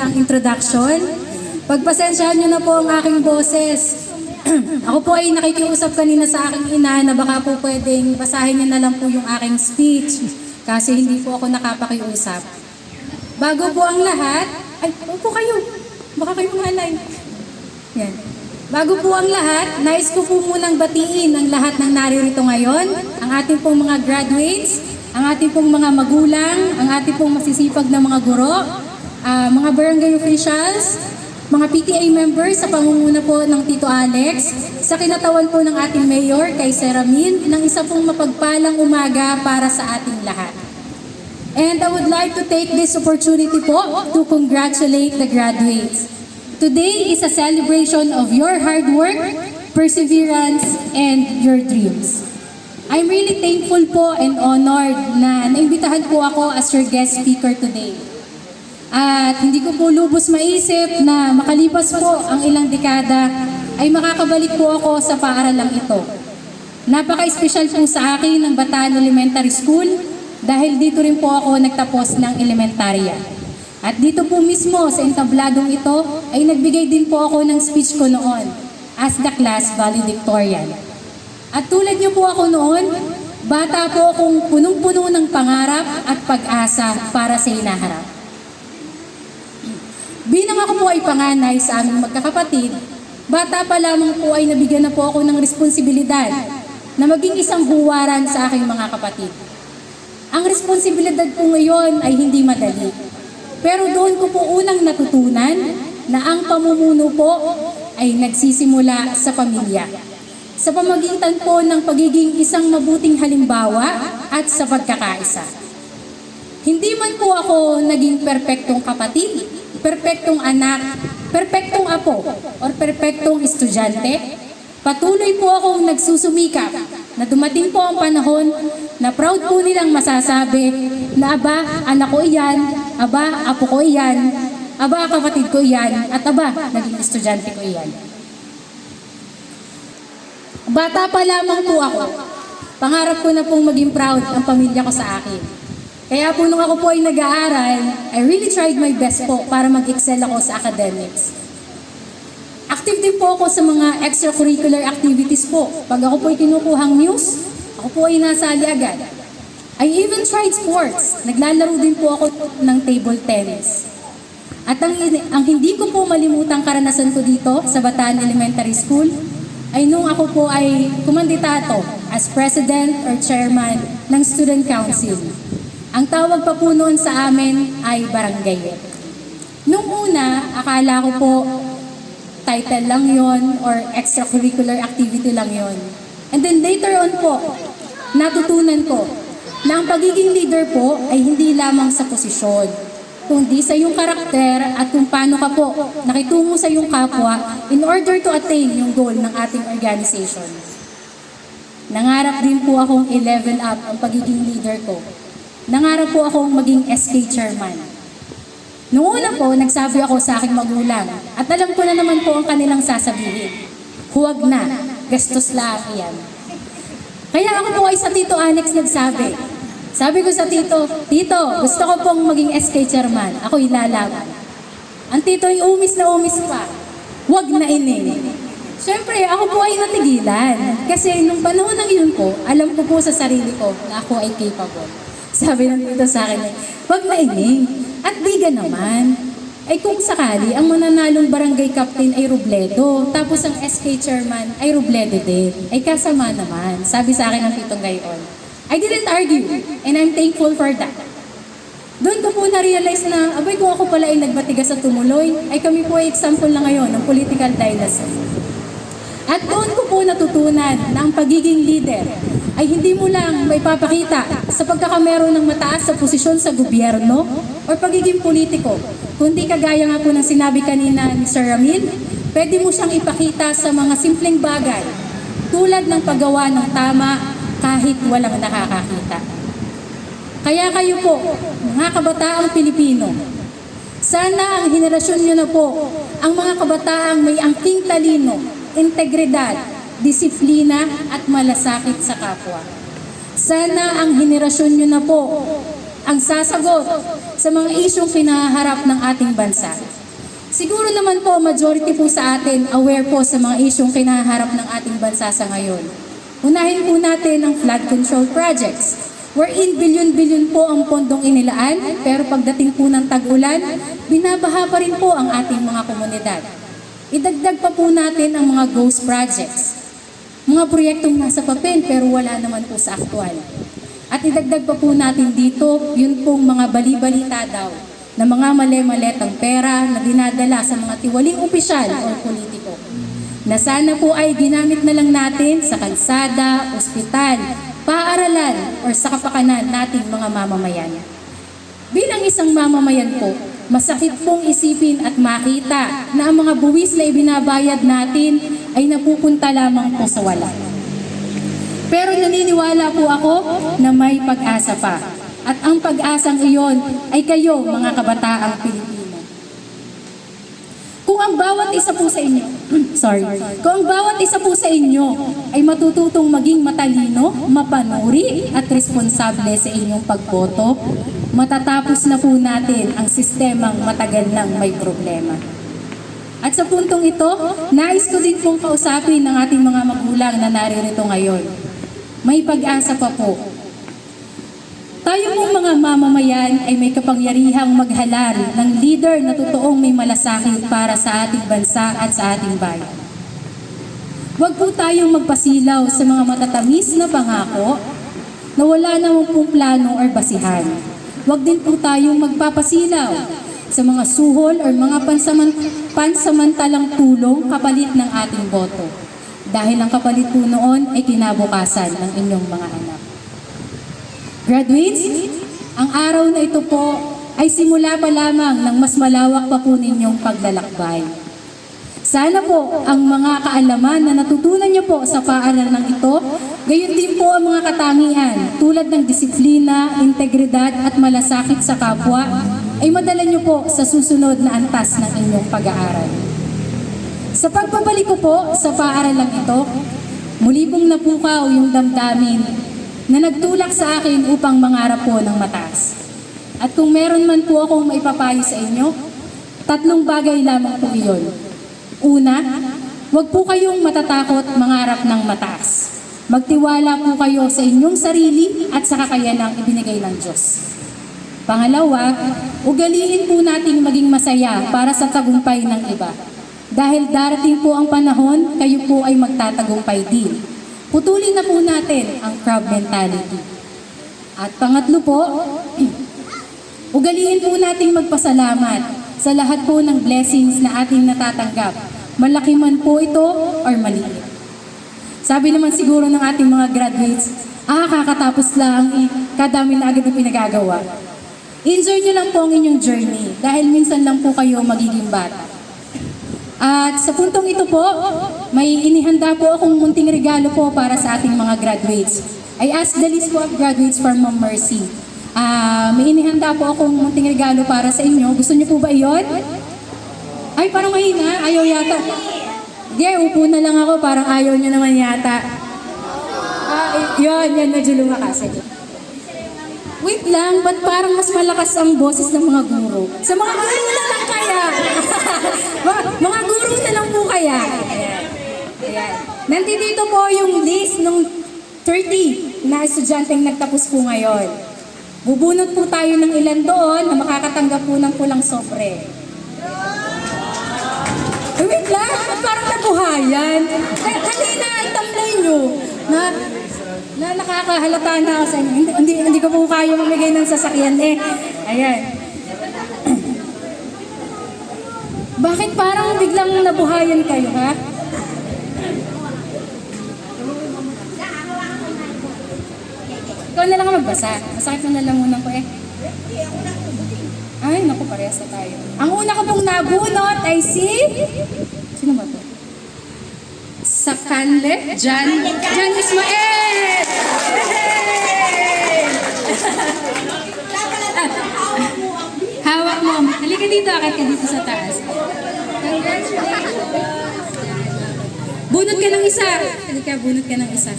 muna ang introduction. Pagpasensyahan nyo na po ang aking boses. Ako po ay nakikiusap kanina sa aking ina na baka po pwedeng basahin niyo na lang po yung aking speech kasi hindi po ako nakapakiusap. Bago po ang lahat, ay, upo kayo. Baka kayo mangalay. Yan. Bago po ang lahat, nais ko po munang batiin ang lahat ng naririto ngayon, ang ating pong mga graduates, ang ating pong mga magulang, ang ating pong masisipag na mga guro, mga barangay officials, mga PTA members sa pangunguna po ng Tito Alex, sa kinatawan po ng ating mayor kay Seramin, ng isa pong mapagpalang umaga para sa ating lahat. And I would like to take this opportunity po to congratulate the graduates. Today is a celebration of your hard work, perseverance, and your dreams. I'm really thankful po and honored na naimbitahan po ako as your guest speaker today. At hindi ko po lubos maisip na makalipas po ang ilang dekada ay makakabalik po ako sa paaralang ito. Napaka-espesyal po sa akin ng Bataan Elementary School dahil dito rin po ako nagtapos ng elementarya. At dito po mismo sa entabladong ito ay nagbigay din po ako ng speech ko noon as the class valedictorian. At tulad niyo po ako noon, bata po akong punong-puno ng pangarap at pag-asa para sa hinaharap. Bilang ako po ay panganay sa aming magkakapatid, bata pa lamang po ay nabigyan na po ako ng responsibilidad na maging isang huwaran sa aking mga kapatid. Ang responsibilidad po ngayon ay hindi madali. Pero doon ko po unang natutunan na ang pamumuno po ay nagsisimula sa pamilya. Sa pamagitan po ng pagiging isang mabuting halimbawa at sa pagkakaisa. Hindi man po ako naging perpektong kapatid, perpektong anak, perpektong apo, or perpektong estudyante, patuloy po akong nagsusumikap na dumating po ang panahon na proud po nilang masasabi na aba, anak ko iyan, aba, apo ko iyan, aba, kapatid ko iyan, at aba, naging estudyante ko iyan. Bata pa lamang po ako, pangarap ko na pong maging proud ang pamilya ko sa akin. Kaya po nung ako po ay nag-aaral, I really tried my best po para mag-excel ako sa academics. Active din po ako sa mga extracurricular activities po. Pag ako po ay kinukuhang news, ako po ay nasali agad. I even tried sports. Naglalaro din po ako ng table tennis. At ang hindi ko po malimutang karanasan ko dito sa Bataan Elementary School ay nung ako po ay kumandidato as president or chairman ng student council. Ang tawag pa po noon sa amin ay barangay rep. Nung una, akala ko po title lang yon or extracurricular activity lang yon. And then later on po, natutunan ko na ang pagiging leader po ay hindi lamang sa posisyon, kundi sa iyong karakter at kung paano ka po nakitungo sa iyong kapwa in order to attain yung goal ng ating organization. Nangarap din po akong i-level up ang pagiging leader ko. Nangarap po akong maging SK chairman. Noong una po, nagsabi ako sa aking magulang at alam ko na naman po ang kanilang sasabihin. Huwag na, gastos lang iyan. Kaya ako po ay sa Tito Alex nagsabi. Sabi ko sa Tito, Tito, gusto ko pong maging SK chairman. Ako ilalaban. Ang Tito ay umis na umis pa. Huwag na ini. Siyempre, ako po ay natigilan. Kasi nung panahon ng iyon po, alam ko po sa sarili ko na ako ay capable. Sabi ng Tito sa akin, huwag na ini. At diga naman. Ay kung sakali, ang mananalong barangay captain ay Robledo, tapos ang SK chairman ay Robledo din. Ay kasama naman. Sabi sa akin ng Tito gayon. I didn't argue, and I'm thankful for that. Doon ko po na-realize na, abay kung ako pala ay nagbatigas sa tumuloy, ay kami po ay example na ngayon ng political dynasty. At doon ko po natutunan na ang pagiging leader ay hindi mo lang may papakita sa pagkakameron ng mataas sa posisyon sa gobyerno o pagiging politiko, kundi kagaya nga po ng sinabi kanina ni Sir Ramil, pwede mo siyang ipakita sa mga simpleng bagay tulad ng paggawa ng tama kahit walang nakakakita. Kaya kayo po, mga kabataang Pilipino, sana ang henerasyon nyo na po, ang mga kabataang may angking talino, integridad, disiplina at malasakit sa kapwa. Sana ang henerasyon nyo na po ang sasagot sa mga isyong kinaharap ng ating bansa. Siguro naman po, majority po sa atin aware po sa mga isyong kinaharap ng ating bansa sa ngayon. Unahin po natin ang flood control projects, wherein bilyon-bilyon po ang pondong inilaan, pero pagdating po ng tag-ulan, binabaha pa rin po ang ating mga komunidad. Idagdag pa po natin ang mga ghost projects, mga proyektong nasa papel pero wala naman po sa aktual. At idagdag pa po natin dito, yun pong mga bali-balita daw na mga mali-maletang pera na dinadala sa mga tiwaling opisyal o politiko, na sana po ay ginamit na lang natin sa kalsada, ospital, paaralan, o sa kapakanan nating mga mamamayan. Bilang isang mamamayan po, masakit pong isipin at makita na ang mga buwis na ibinabayad natin ay napupunta lamang po sa wala. Pero naniniwala po ako na may pag-asa pa. At ang pag-asang iyon ay kayo, mga kabataang Pilipino. Kung ang bawat isa po sa inyo, kung ang bawat isa po sa inyo ay matututong maging matalino, mapanuri at responsable sa inyong pagboto, matatapos na po natin ang sistemang matagal nang may problema. At sa puntong ito, nais ko din pong kausapin ng ating mga magulang na naririto ngayon. May pag-asa pa po. Tayo pong mga mamamayan ay may kapangyarihang maghalal ng leader na totoong may malasakit para sa ating bansa at sa ating bayan. Huwag po tayong magpasilaw sa mga matatamis na pangako na wala namang pong plano or basihan. Huwag din po tayong magpapasilaw sa mga suhol o mga pansamantalang tulong kapalit ng ating boto. Dahil ang kapalit po noon ay kinabukasan ng inyong mga anak. Graduates, ang araw na ito po ay simula pa lamang ng mas malawak pa po ninyong paglalakbay. Sana po ang mga kaalaman na natutunan niyo po sa paaralan ito, gayon din po ang mga katangian tulad ng disiplina, integridad at malasakit sa kapwa ay madala niyo po sa susunod na antas ng inyong pag-aaral. Sa pagbabalik ko po sa paaralang ito, muli pong napukaw yung damdamin na nagtulak sa akin upang mangarap po ng mataas. At kung meron man po akong maipapayo sa inyo, 3 bagay lamang po iyon. Una, huwag po kayong matatakot mangarap ng mataas. Magtiwala po kayo sa inyong sarili at sa kakayanang ibinigay ng Diyos. Pangalawa, ugaliin po nating maging masaya para sa tagumpay ng iba. Dahil darating po ang panahon, kayo po ay magtatagumpay din. Putulin na po natin ang crab mentality. At pangatlo po, ugaliin po nating magpasalamat sa lahat po ng blessings na ating natatanggap. Malaki man po ito or maliit. Sabi naman siguro ng ating mga graduates, kakatapos lang, kadami na agad na pinagagawa. Enjoy nyo lang po ang inyong journey dahil minsan lang po kayo magiging bata. At sa puntong ito po, may inihanda po akong munting regalo po para sa ating mga graduates. I asked the list po of graduates for Ma'am Mercy. May inihanda po akong munting regalo para sa inyo. Gusto niyo po ba iyon? Ay, parang mahina. Ayaw yata. Upo na lang ako. Parang ayaw niyo naman yata. Yan, medyo lumakas. Wait lang, ba't parang mas malakas ang boses ng mga guro? Sa mga guro na lang kaya. mga guro na lang po kaya. Ayan. Nandito po yung list ng 30 na estudyanteng nagtapos po ngayon. Bubunot po tayo ng ilan doon na makakatanggap po ng pulang sobre. Wait lang, ba't parang nabuhayan? Kanina, itamlay nyo na nakakahalata na ako sa inyo. Hindi ko po kayo mamigay ng sasakyan Ayan. Bakit parang biglang nabuhayan kayo, ha? Ikaw na lang magbasa. Masakit na lalamunan ko Ay, naku, parehas na tayo. Ang una ko pong nabunot ay si... Sino ba to? Sakanle? Jan Ismael! Hawak mo. Halika dito, akit ka dito sa taas. Congratulations! Bunot ka ng isa. Halika, bunot ka ng isa.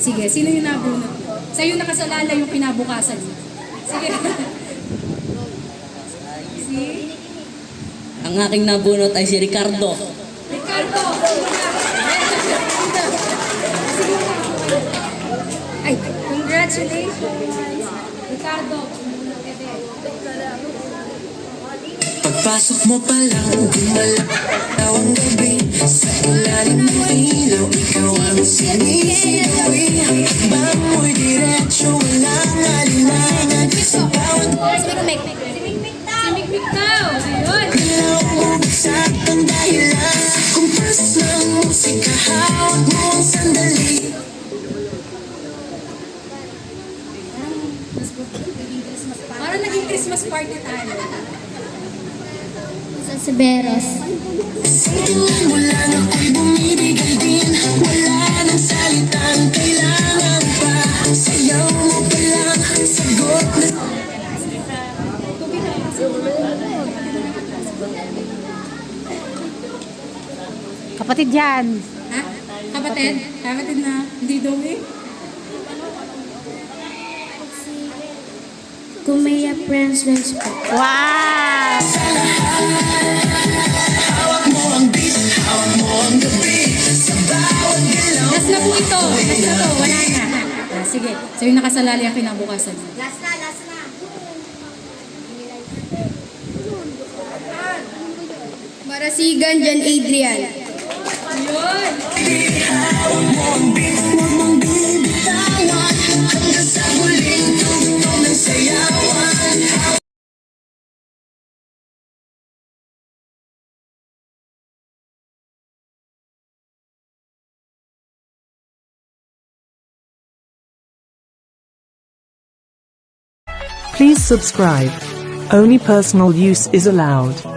Sige, sino yung nabunot? Sa'yo nakasalala yung kinabukasan mo. Sige. Si Ang aking nabunot ay si Ricardo. Ricardo. Ay, congratulations. Ricardo. Pagpasok mo pa lang, gumalaw ang gabi. Sa ilalim ng ilaw, ikaw ang sinisigawi. Bango'y diretso, walang alinlangan. Sa bawat Si Mikmik daw. Ayun. ilaw mo, bagsak ang dahilan. Kumpas ng musika, hawak mo ang sandali. Parang naging Christmas party tayo. Sa Severos. Sa tingin mo lang ako'y bumibigay din. Wala nang salitang kailangan pa. Sayaw mo pa lang, sagot na. Kapatid yan. Ha? Kapatid? Kapatid na hindi daw eh. Kumaya Friends po. Wow! Hawak mo ang beat, hawak mo ang gabi. Sa bawat galaw. Last na po ito. Last na to. Wala na. Sige. So yung nakasalali ang kinabukasan. Last na. Marasigan, John Adrian. Ayun. Hawak mo ang beat, huwag mong bibitawan. Hanggang sa huling tugtog ng sayawan. Please subscribe. Only personal use is allowed.